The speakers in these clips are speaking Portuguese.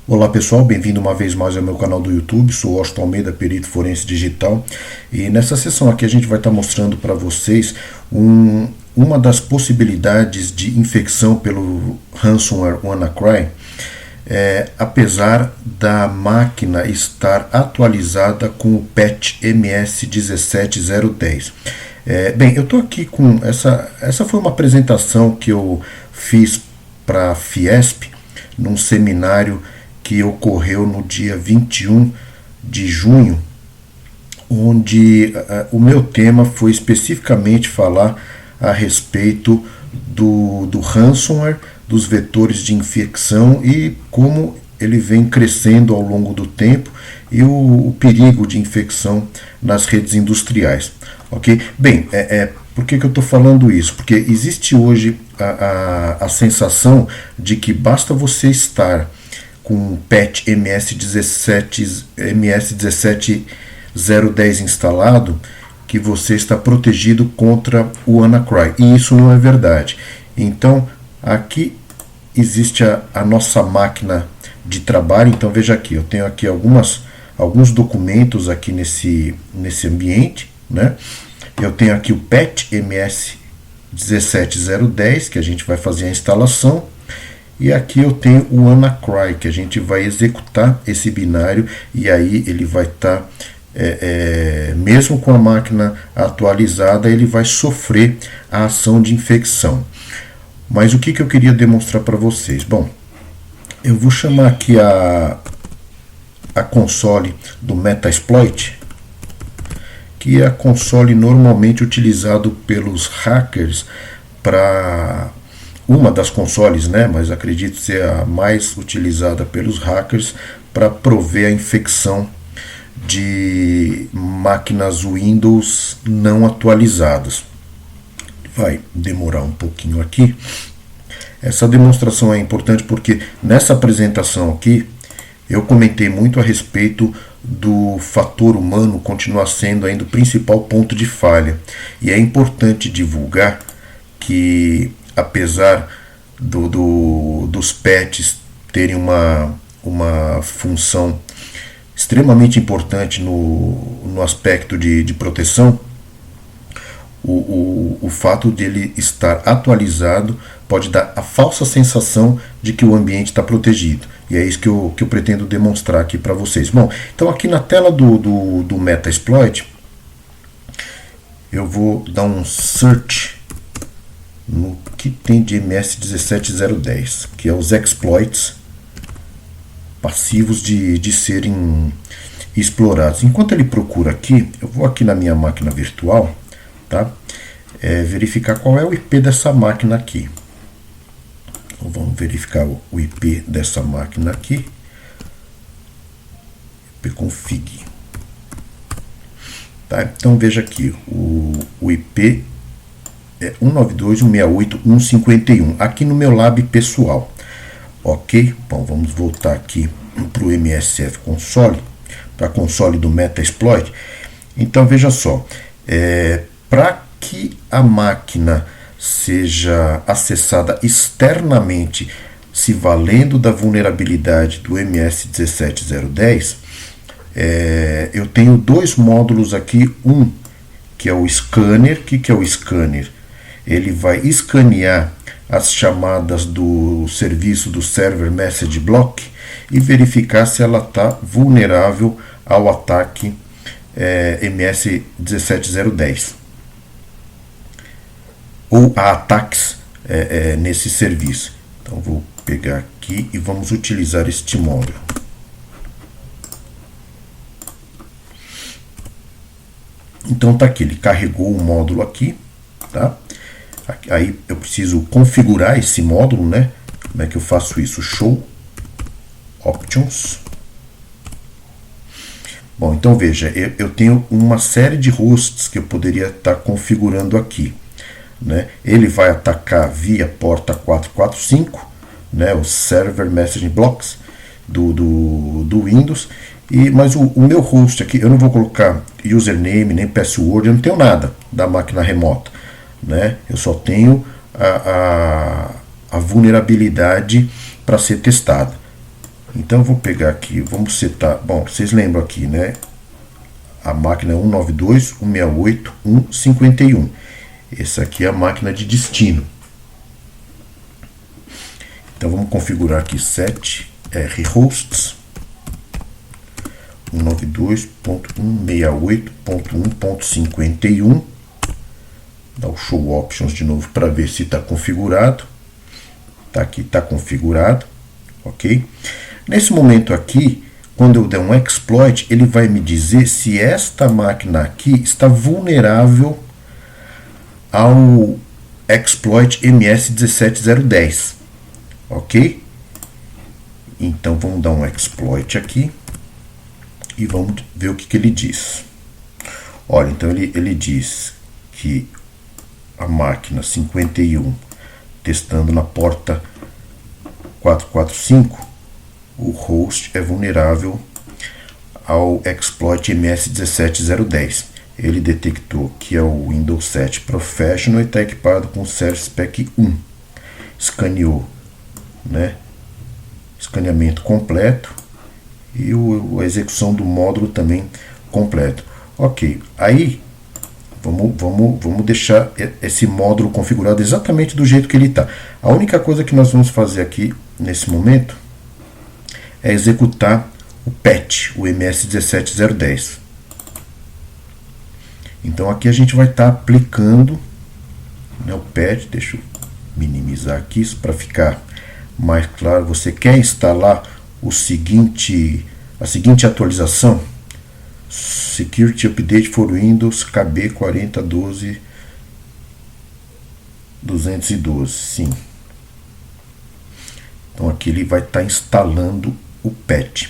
Olá pessoal, bem-vindo uma vez mais ao meu canal do YouTube. Sou Washington Almeida, perito forense digital, e nessa sessão aqui a gente vai estar mostrando para vocês uma das possibilidades de infecção pelo ransomware WannaCry, apesar da máquina estar atualizada com o patch MS 17010. Bem, eu estou aqui com essa foi uma apresentação que eu fiz para a Fiesp num seminário que ocorreu no dia 21 de junho, onde o meu tema foi especificamente falar a respeito do ransomware, dos vetores de infecção e como ele vem crescendo ao longo do tempo e o perigo de infecção nas redes industriais. Ok? Bem, por que eu estou falando isso? Porque existe hoje a sensação de que basta você estar com o patch MS17010 instalado, que você está protegido contra o WannaCry. E isso não é verdade. Então, aqui existe a nossa máquina de trabalho. Então, veja aqui, eu tenho aqui alguns documentos aqui nesse ambiente, né? Eu tenho aqui o patch MS 17010, que a gente vai fazer a instalação. E aqui eu tenho o WannaCry, que a gente vai executar esse binário, e aí ele vai estar, mesmo com a máquina atualizada, ele vai sofrer a ação de infecção. Mas o que eu queria demonstrar para vocês? Bom, eu vou chamar aqui a console do Metasploit, que é a console normalmente utilizado pelos hackers para uma das consoles, né, mas acredito ser a mais utilizada pelos hackers para prover a infecção de máquinas Windows não atualizadas. Vai demorar um pouquinho aqui. Essa demonstração é importante porque nessa apresentação aqui eu comentei muito a respeito do fator humano continuar sendo ainda o principal ponto de falha. E é importante divulgar que, apesar dos patches terem uma função extremamente importante no aspecto de proteção, o fato dele estar atualizado pode dar a falsa sensação de que o ambiente está protegido. E é isso que eu pretendo demonstrar aqui para vocês. Bom, então aqui na tela do Metasploit, eu vou dar um search no que tem de MS 17010, que é os exploits passivos de serem explorados. Enquanto ele procura aqui, eu vou aqui na minha máquina virtual, tá? Verificar qual é o IP dessa máquina aqui. Então, vamos verificar o IP dessa máquina aqui. ipconfig. Tá? Então veja aqui, o IP é 192.168.151, aqui no meu lab pessoal. Ok? Bom, vamos voltar aqui para o MSF Console, para a console do Metasploit. Então veja só, para que a máquina seja acessada externamente, se valendo da vulnerabilidade do MS 17010, eu tenho dois módulos aqui, que é o scanner. O que é o scanner? Ele vai escanear as chamadas do serviço do Server Message Block e verificar se ela está vulnerável ao ataque MS 17010 ou a ataques nesse serviço. Então vou pegar aqui e vamos utilizar este módulo. Então tá aqui, ele carregou o módulo aqui, tá? Aí eu preciso configurar esse módulo, né? Como é que eu faço isso? Show Options. Bom, então veja, eu tenho uma série de hosts que eu poderia estar configurando aqui, né? Ele vai atacar via porta 445, né? O Server Messaging Blocks do Windows. Mas o meu host aqui, eu não vou colocar username nem password, eu não tenho nada da máquina remota, né? Eu só tenho a vulnerabilidade para ser testada. Então eu vou pegar aqui, vamos setar, bom, vocês lembram aqui, né? A máquina é 192, 168, 151. Essa aqui é a máquina de destino. Então vamos configurar aqui 7 R hosts 192.168.1.51. Dá o show options de novo para ver se está configurado. Tá aqui, está configurado, ok? Nesse momento aqui, quando eu der um exploit, ele vai me dizer se esta máquina aqui está vulnerável ao exploit MS17010, ok? Então vamos dar um exploit aqui e vamos ver o que ele diz. Olha, então ele diz que a máquina 51 testando na porta 445, o host é vulnerável ao exploit MS17010. Ele detectou que é o Windows 7 Professional e está equipado com o Service Pack 1. Escaneou, né? Escaneamento completo e a execução do módulo também completo. Ok, aí vamos deixar esse módulo configurado exatamente do jeito que ele está. A única coisa que nós vamos fazer aqui nesse momento é executar o patch, o MS17010. Então aqui a gente vai estar aplicando, né, o patch. Deixa eu minimizar aqui isso para ficar mais claro. Você quer instalar a seguinte atualização: Security Update for Windows KB 4012.212. Sim. Então aqui ele vai estar instalando o patch.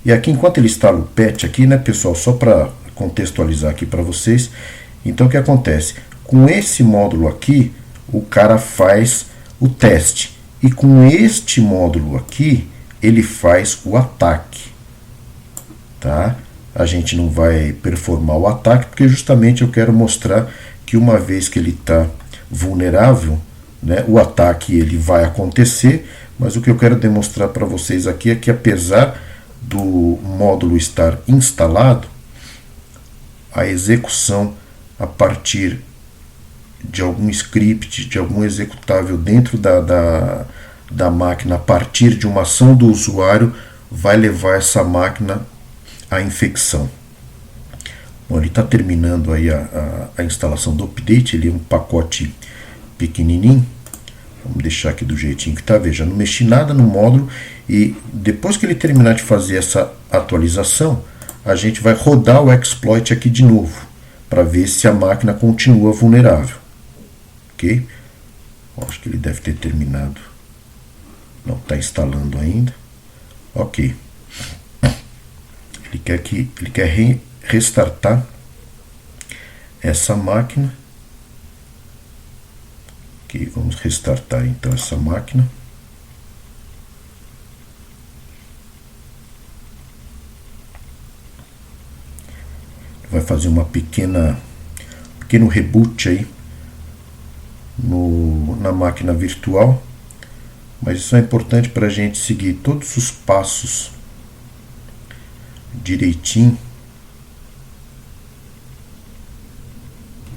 E aqui, enquanto ele instala o patch aqui, né, pessoal, só para contextualizar aqui para vocês. Então o que acontece? Com esse módulo aqui, o cara faz o teste. E com este módulo aqui, ele faz o ataque. Tá? A gente não vai performar o ataque, porque justamente eu quero mostrar que uma vez que ele está vulnerável, né, o ataque ele vai acontecer, mas o que eu quero demonstrar para vocês aqui é que, apesar do módulo estar instalado, a execução a partir de algum script, de algum executável dentro da máquina, a partir de uma ação do usuário, vai levar essa máquina à infecção. Bom, ele está terminando aí a instalação do update. Ele é um pacote pequenininho. Vamos deixar aqui do jeitinho que está. Veja, não mexi nada no módulo, e depois que ele terminar de fazer essa atualização, a gente vai rodar o exploit aqui de novo para ver se a máquina continua vulnerável. Ok? Acho que ele deve ter terminado. Não, está instalando ainda. Ok. Ele quer restartar essa máquina. Ok, vamos restartar então essa máquina. Vai fazer uma pequeno reboot aí na máquina virtual, mas isso é importante para a gente seguir todos os passos direitinho.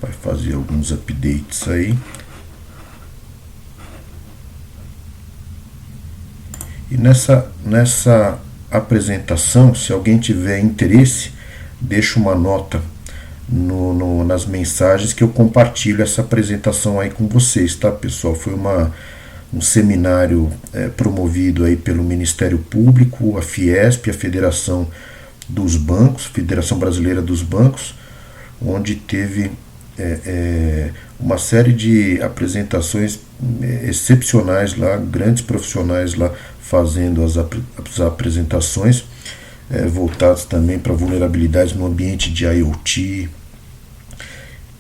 Vai fazer alguns updates aí. E nessa apresentação, se alguém tiver interesse, deixa uma nota nas mensagens que eu compartilho essa apresentação aí com vocês, tá, pessoal? Foi um seminário promovido aí pelo Ministério Público, a Fiesp, a Federação dos Bancos, Federação Brasileira dos Bancos, onde teve uma série de apresentações excepcionais lá, grandes profissionais lá fazendo as apresentações, voltados também para vulnerabilidades no ambiente de IoT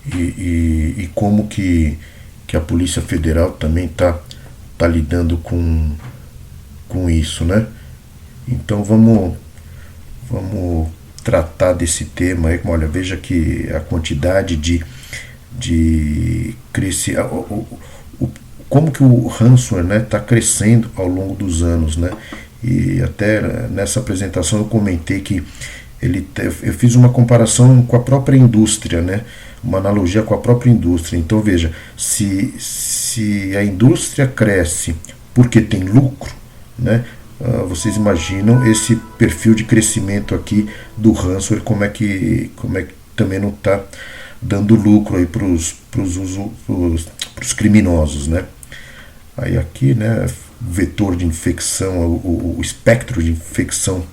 e como que a Polícia Federal também tá lidando com isso, né? Então vamos tratar desse tema aí. Olha, veja que a quantidade de crescer, como que o ransomware, né, está crescendo ao longo dos anos, né? e até nessa apresentação eu comentei que eu fiz uma comparação com a própria indústria, né? Uma analogia com a própria indústria. Então veja, se a indústria cresce porque tem lucro, né? Vocês imaginam esse perfil de crescimento aqui do ransomware, como é que também não está dando lucro aí para os criminosos, né? Aí aqui, né, vetor de infecção, o espectro de infecção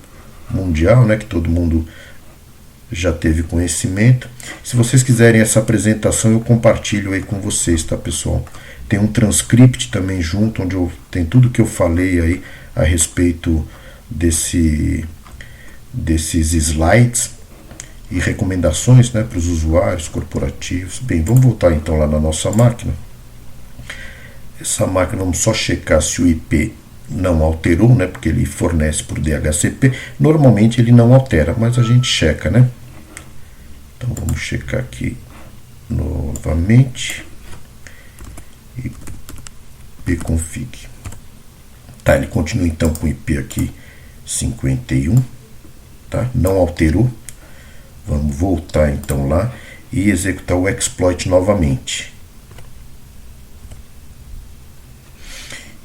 mundial, né, que todo mundo já teve conhecimento. Se vocês quiserem essa apresentação, eu compartilho aí com vocês, tá, pessoal? Tem um transcript também junto, onde tem tudo que eu falei aí a respeito desses slides e recomendações, né, para os usuários corporativos. Bem, vamos voltar então lá na nossa máquina. Essa máquina, vamos só checar se o IP não alterou, né, porque ele fornece por DHCP. Normalmente ele não altera, mas a gente checa, né? Então vamos checar aqui novamente. Ipconfig. Tá, ele continua então com o IP aqui 51, tá? Não alterou. Vamos voltar então lá e executar o exploit novamente.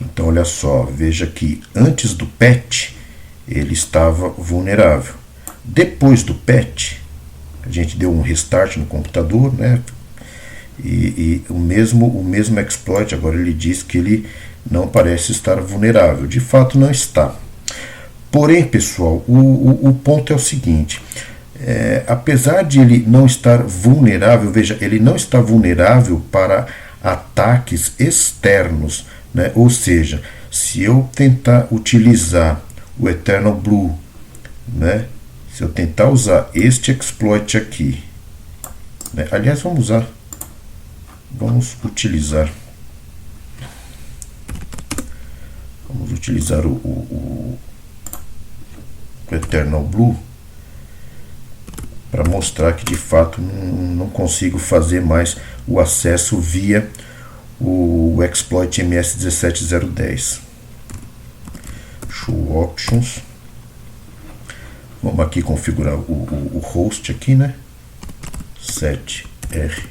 Então olha só, veja que antes do patch ele estava vulnerável. Depois do patch, a gente deu um restart no computador, né? E o mesmo exploit, agora ele diz que ele não parece estar vulnerável. De fato não está. Porém, pessoal, o ponto é o seguinte: apesar de ele não estar vulnerável, veja, ele não está vulnerável para ataques externos, né? Ou seja, se eu tentar utilizar o Eternal Blue, né? Se eu tentar usar este exploit aqui, né? Aliás, vamos utilizar o Eternal Blue para mostrar que de fato não consigo fazer mais o acesso via o exploit MS17010. Show Options. Vamos aqui configurar o host aqui, né? 7R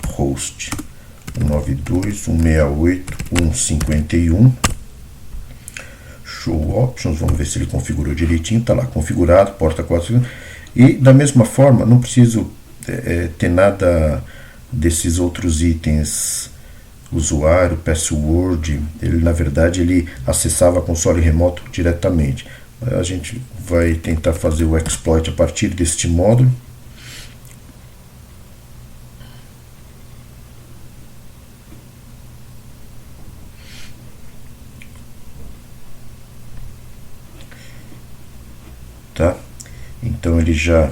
host 192.168.151. Show Options, vamos ver se ele configurou direitinho, está lá configurado, porta 4. E da mesma forma, não preciso ter nada desses outros itens, usuário, password. Ele, na verdade, ele acessava console remoto diretamente. A gente vai tentar fazer o exploit a partir deste módulo. Tá? Então ele já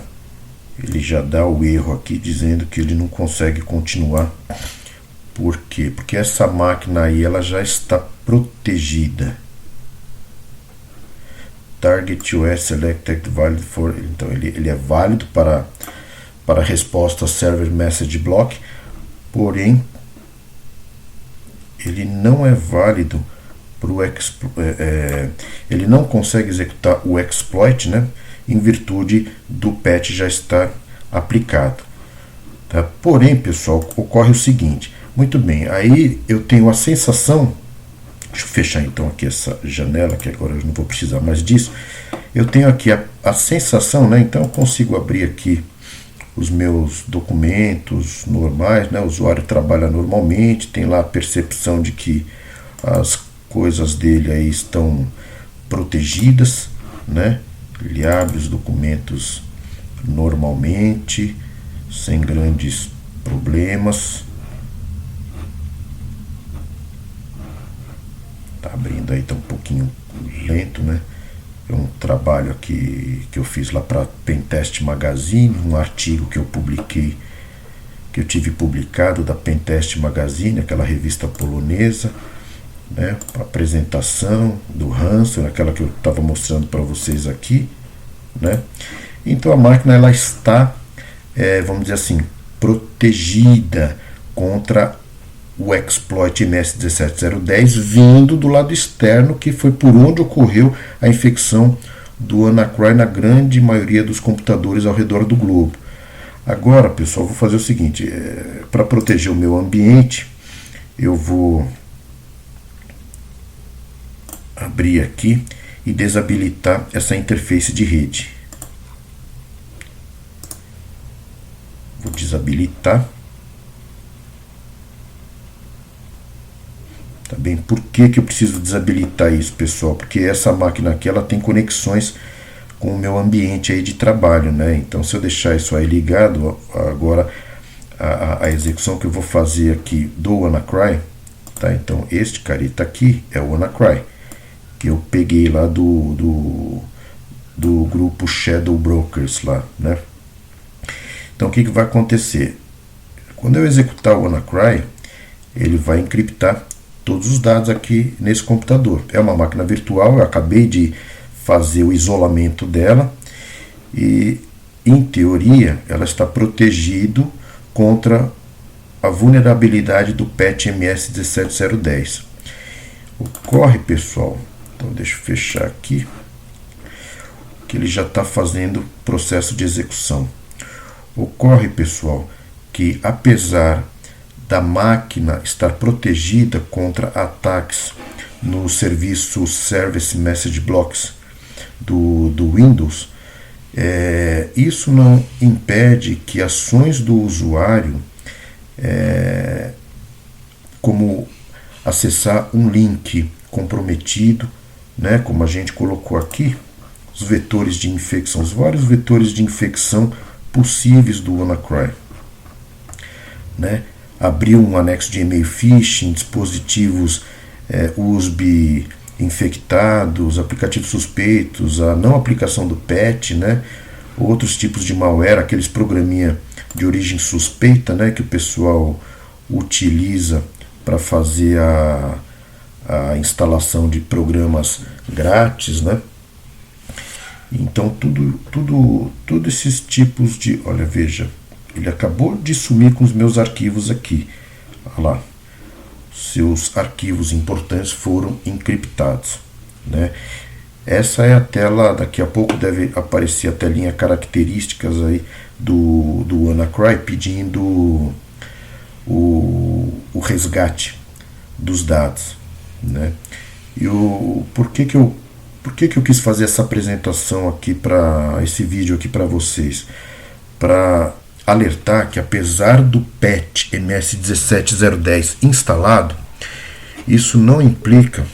dá o erro aqui dizendo que ele não consegue continuar. Por quê? Porque essa máquina aí ela já está protegida. Target OS selected valid for, então ele é válido para a resposta server message block, porém ele não é válido para o ele não consegue executar o exploit, né, em virtude do patch já estar aplicado, tá? Porém, pessoal, ocorre o seguinte: muito bem, aí eu tenho a sensação, deixa eu fechar então aqui essa janela, que agora eu não vou precisar mais disso. Eu tenho aqui a sensação, né, então eu consigo abrir aqui os meus documentos normais, né, o usuário trabalha normalmente, tem lá a percepção de que as coisas dele aí estão protegidas, né? Ele abre os documentos normalmente, sem grandes problemas. Tá abrindo aí, tá um pouquinho lento, né? É um trabalho aqui que eu fiz lá para Pentest Magazine, um artigo que eu publiquei, que eu tive publicado da Pentest Magazine, aquela revista polonesa, né? A apresentação do ransomware, aquela que eu estava mostrando para vocês aqui, né? Então a máquina ela está, vamos dizer assim, protegida contra o exploit MS17010 vindo do lado externo, que foi por onde ocorreu a infecção do WannaCry na grande maioria dos computadores ao redor do globo. Agora, pessoal, vou fazer o seguinte, para proteger o meu ambiente, eu vou abrir aqui e desabilitar essa interface de rede. Vou desabilitar. Tá bem? Por que eu preciso desabilitar isso, pessoal? Porque essa máquina aqui, ela tem conexões com o meu ambiente aí de trabalho, né? Então, se eu deixar isso aí ligado, agora a execução que eu vou fazer aqui do WannaCry, tá? Então, este careta aqui é o WannaCry, que eu peguei lá do grupo Shadow Brokers lá, né? Então, o que vai acontecer? Quando eu executar o WannaCry, ele vai encriptar todos os dados aqui nesse computador. É uma máquina virtual, eu acabei de fazer o isolamento dela e, em teoria, ela está protegida contra a vulnerabilidade do patch MS17010. Ocorre, pessoal, então deixa eu fechar aqui, que ele já está fazendo processo de execução. Ocorre, pessoal, que apesar da máquina estar protegida contra ataques no serviço Service Message Blocks do Windows, isso não impede que ações do usuário, como acessar um link comprometido, né, como a gente colocou aqui, os vetores de infecção, os vários vetores de infecção possíveis do WannaCry, né? Abrir um anexo de e-mail phishing, dispositivos USB infectados, aplicativos suspeitos, a não aplicação do patch, né? Outros tipos de malware, aqueles programinha de origem suspeita, né, que o pessoal utiliza para fazer a instalação de programas grátis, né? Então tudo esses tipos de... Olha, veja, ele acabou de sumir com os meus arquivos aqui. Olha lá, seus arquivos importantes foram encriptados, né? Essa é a tela, daqui a pouco deve aparecer a telinha características aí do WannaCry pedindo o resgate dos dados, né? E por que eu quis fazer essa apresentação aqui, para esse vídeo aqui para vocês? Para alertar que apesar do patch MS17010 instalado, isso não implica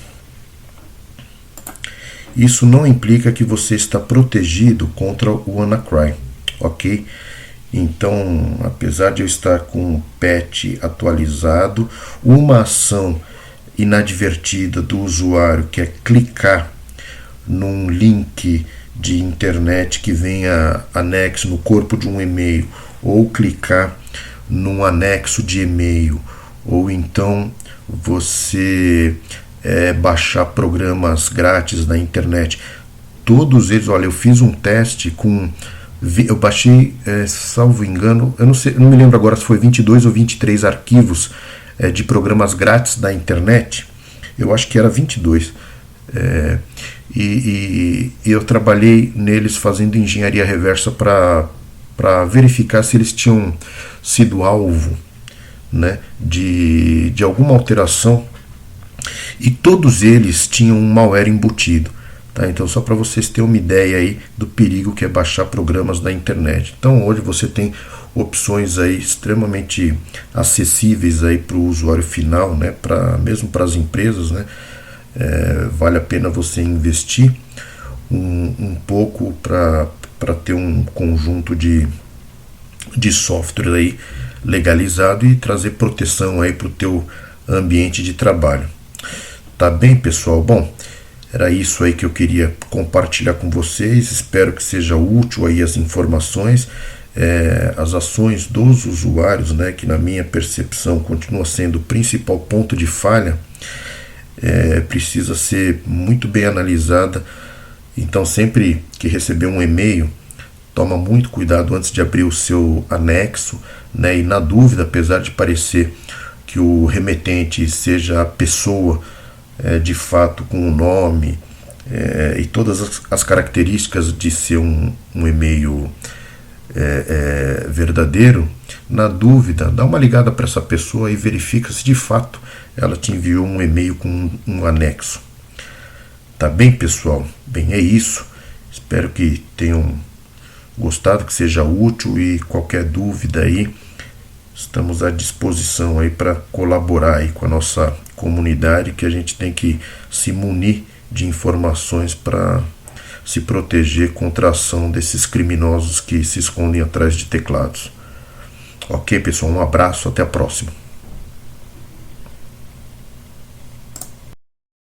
que você está protegido contra o WannaCry, ok? Então, apesar de eu estar com o patch atualizado, uma ação inadvertida do usuário, que é clicar num link de internet que venha anexo no corpo de um e-mail, ou clicar num anexo de e-mail, ou então você baixar programas grátis na internet. Todos eles, olha, eu fiz um teste com... Eu baixei, salvo engano, eu não me lembro agora se foi 22 ou 23 arquivos de programas grátis da internet. Eu acho que era 22. E eu trabalhei neles fazendo engenharia reversa para verificar se eles tinham sido alvo, né, de alguma alteração, e todos eles tinham um malware embutido, tá? Então, só para vocês terem uma ideia aí do perigo que é baixar programas da internet. Então, hoje você tem opções aí extremamente acessíveis aí para o usuário final, né, mesmo para as empresas, né? Vale a pena você investir um pouco para ter um conjunto de software aí legalizado e trazer proteção aí para o teu ambiente de trabalho. Tá bem, pessoal? Bom, era isso aí que eu queria compartilhar com vocês. Espero que seja útil aí as informações, as ações dos usuários, né, que na minha percepção continua sendo o principal ponto de falha. Precisa ser muito bem analisada. Então, sempre que receber um e-mail, toma muito cuidado antes de abrir o seu anexo, né? E na dúvida, apesar de parecer que o remetente seja a pessoa de fato com o nome e todas as características de ser um e-mail verdadeiro, na dúvida, dá uma ligada para essa pessoa e verifica se de fato ela te enviou um e-mail com um anexo. Tá bem, pessoal? Bem, é isso. Espero que tenham gostado, que seja útil, e qualquer dúvida aí, estamos à disposição aí para colaborar aí com a nossa comunidade, que a gente tem que se munir de informações para se proteger contra a ação desses criminosos que se escondem atrás de teclados. Ok, pessoal? Um abraço, até a próxima.